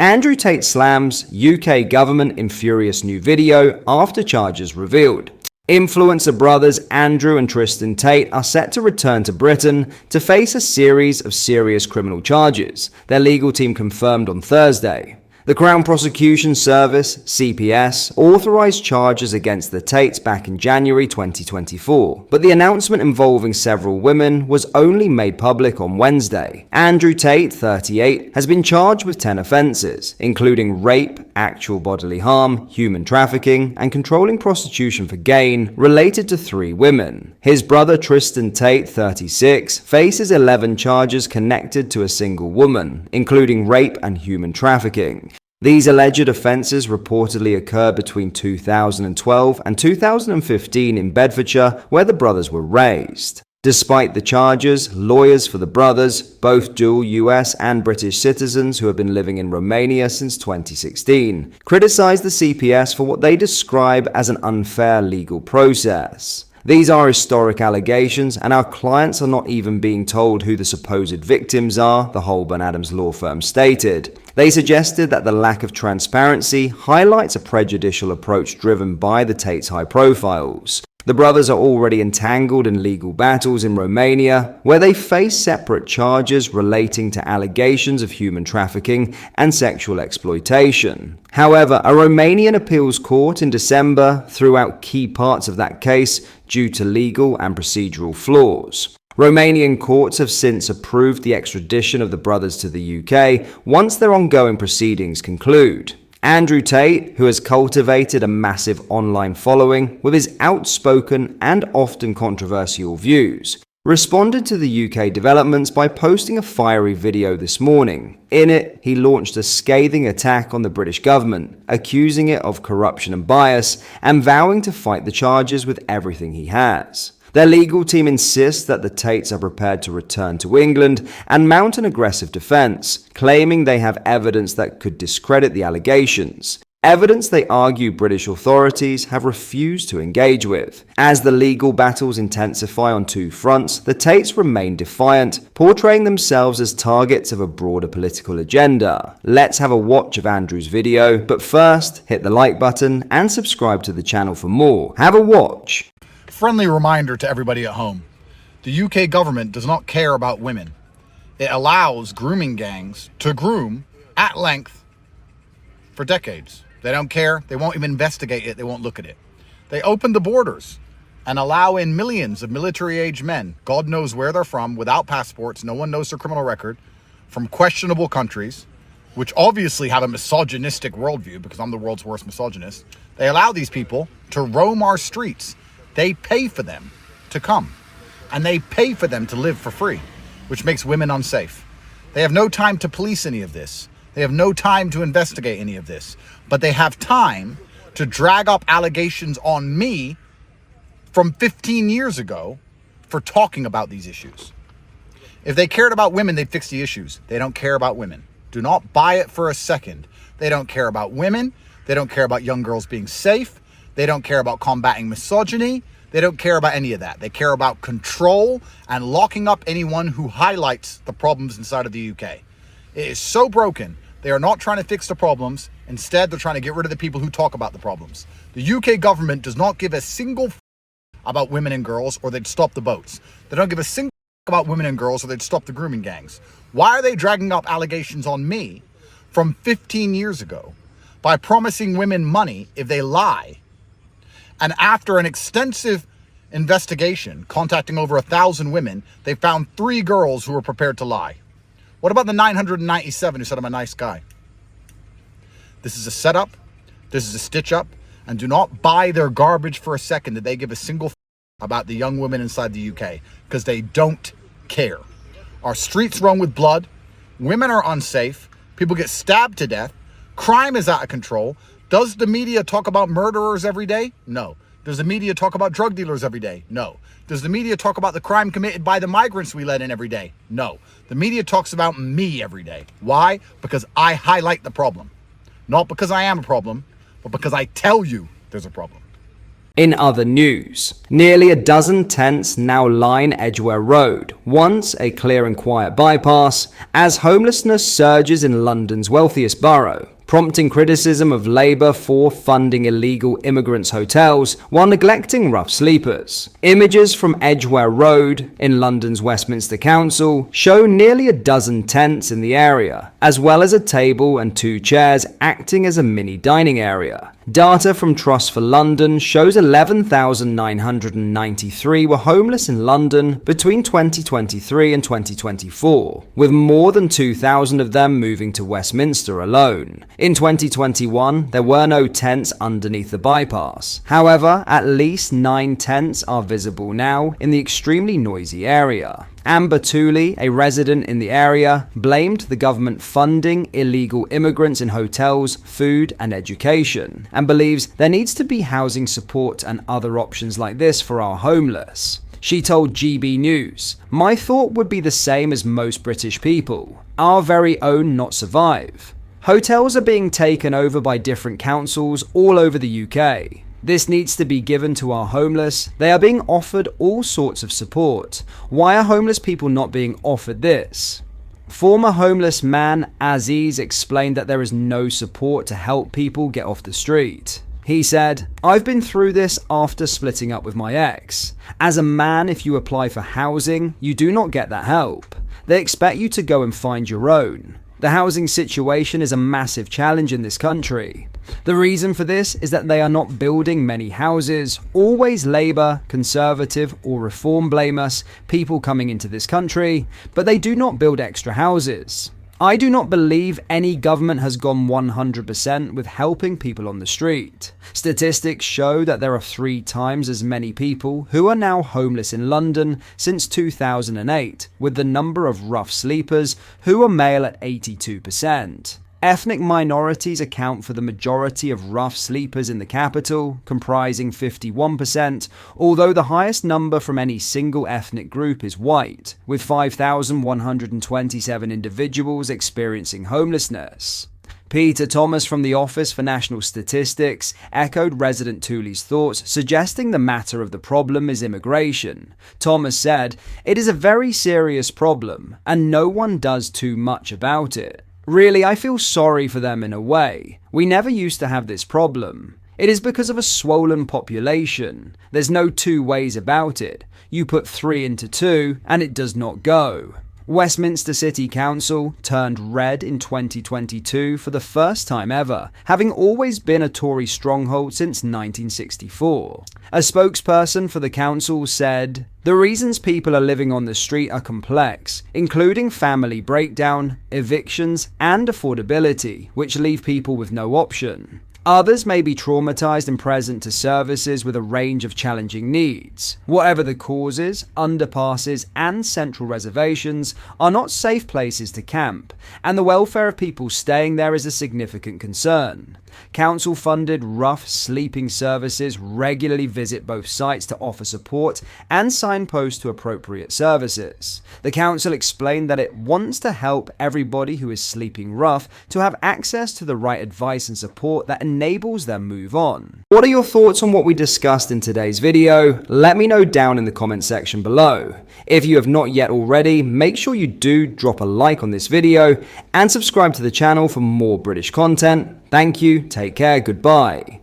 Andrew Tate slams UK government in furious new video after charges revealed. Influencer brothers Andrew and Tristan Tate are set to return to Britain to face a series of serious criminal charges, their legal team confirmed on Thursday. The Crown Prosecution Service, CPS, authorised charges against the Tates back in January 2024, but the announcement involving several women was only made public on Wednesday. Andrew Tate, 38, has been charged with 10 offences, including rape, actual bodily harm, human trafficking, and controlling prostitution for gain, related to 3 women. His brother Tristan Tate, 36, faces 11 charges connected to a single woman, including rape and human trafficking. These alleged offences reportedly occurred between 2012 and 2015 in Bedfordshire, where the brothers were raised. Despite the charges, lawyers for the brothers, both dual US and British citizens who have been living in Romania since 2016, criticised the CPS for what they describe as an unfair legal process. These are historic allegations, and our clients are not even being told who the supposed victims are, the Holborn Adams law firm stated. They suggested that the lack of transparency highlights a prejudicial approach driven by the Tates' high profiles. The brothers are already entangled in legal battles in Romania, where they face separate charges relating to allegations of human trafficking and sexual exploitation. However, a Romanian appeals court in December threw out key parts of that case due to legal and procedural flaws. Romanian courts have since approved the extradition of the brothers to the UK once their ongoing proceedings conclude. Andrew Tate, who has cultivated a massive online following with his outspoken and often controversial views, responded to the UK developments by posting a fiery video this morning. In it, he launched a scathing attack on the British government, accusing it of corruption and bias, and vowing to fight the charges with everything he has. Their legal team insists that the Tates are prepared to return to England and mount an aggressive defense, claiming they have evidence that could discredit the allegations. Evidence they argue British authorities have refused to engage with. As the legal battles intensify on 2 fronts, the Tates remain defiant, portraying themselves as targets of a broader political agenda. Let's have a watch of Andrew's video, but first, hit the like button and subscribe to the channel for more. Have a watch. Friendly reminder to everybody at home. The UK government does not care about women. It allows grooming gangs to groom at length for decades. They don't care. They won't even investigate it. They won't look at it. They open the borders and allow in millions of military-age men, God knows where they're from, without passports, no one knows their criminal record, from questionable countries, which obviously have a misogynistic worldview, because I'm the world's worst misogynist. They allow these people to roam our streets. They pay for them to come, and they pay for them to live for free, which makes women unsafe. They have no time to police any of this. They have no time to investigate any of this, but they have time to drag up allegations on me from 15 years ago for talking about these issues. If they cared about women, they'd fix the issues. They don't care about women. Do not buy it for a second. They don't care about women. They don't care about young girls being safe. They don't care about combating misogyny. They don't care about any of that. They care about control and locking up anyone who highlights the problems inside of the UK. It is so broken. They are not trying to fix the problems. Instead, they're trying to get rid of the people who talk about the problems. The UK government does not give a single about women and girls, or they'd stop the boats. They don't give a single about women and girls, or they'd stop the grooming gangs. Why are they dragging up allegations on me from 15 years ago by promising women money if they lie? And after an extensive investigation, contacting over 1,000 women, they found 3 girls who were prepared to lie. What about the 997 who said I'm a nice guy? This is a setup. This is a stitch up. And do not buy their garbage for a second that they give a single about the young women inside the UK, because they don't care. Our streets run with blood. Women are unsafe. People get stabbed to death. Crime is out of control. Does the media talk about murderers every day? No. Does the media talk about drug dealers every day? No. Does the media talk about the crime committed by the migrants we let in every day? No. The media talks about me every day. Why? Because I highlight the problem. Not because I am a problem, but because I tell you there's a problem. In other news, nearly a dozen tents now line Edgware Road, once a clear and quiet bypass, as homelessness surges in London's wealthiest borough, prompting criticism of Labour for funding illegal immigrants' hotels while neglecting rough sleepers. Images from Edgware Road in London's Westminster Council show nearly a dozen tents in the area, as well as a table and 2 chairs acting as a mini dining area. Data from Trust for London shows 11,993 were homeless in London between 2023 and 2024, with more than 2,000 of them moving to Westminster alone. In 2021, there were no tents underneath the bypass. However, at least 9 tents are visible now in the extremely noisy area. Amber Tooley, a resident in the area, blamed the government funding illegal immigrants in hotels, food, and education, and believes there needs to be housing support and other options like this for our homeless. She told GB News, "My thought would be the same as most British people. Our very own not survive. Hotels are being taken over by different councils all over the UK. This needs to be given to our homeless. They are being offered all sorts of support. Why are homeless people not being offered this?" Former homeless man Aziz explained that there is no support to help people get off the street. He said, "I've been through this after splitting up with my ex. As a man, if you apply for housing, you do not get that help. They expect you to go and find your own. The housing situation is a massive challenge in this country. The reason for this is that they are not building many houses. Always Labour, Conservative or Reform blame us, people coming into this country, but they do not build extra houses. I do not believe any government has gone 100% with helping people on the street. Statistics show that there are 3 times as many people who are now homeless in London since 2008, with the number of rough sleepers who are male at 82%. Ethnic minorities account for the majority of rough sleepers in the capital, comprising 51%, although the highest number from any single ethnic group is white, with 5,127 individuals experiencing homelessness. Peter Thomas from the Office for National Statistics echoed resident Tooley's thoughts, suggesting the matter of the problem is immigration. Thomas said, "It is a very serious problem, and no one does too much about it. Really, I feel sorry for them in a way. We never used to have this problem. It is because of a swollen population. There's no 2 ways about it. You put 3 into 2, and it does not go." Westminster City Council turned red in 2022 for the first time ever, having always been a Tory stronghold since 1964. A spokesperson for the council said, "The reasons people are living on the street are complex, including family breakdown, evictions, and affordability, which leave people with no option. Others may be traumatized and present to services with a range of challenging needs. Whatever the causes, underpasses and central reservations are not safe places to camp, and the welfare of people staying there is a significant concern. Council-funded rough sleeping services regularly visit both sites to offer support and signpost to appropriate services. The council explained that it wants to help everybody who is sleeping rough to have access to the right advice and support that enables them move on." What are your thoughts on what we discussed in today's video? Let me know down in the comment section below. If you have not yet already, make sure you do drop a like on this video and subscribe to the channel for more British content. Thank you, take care, goodbye.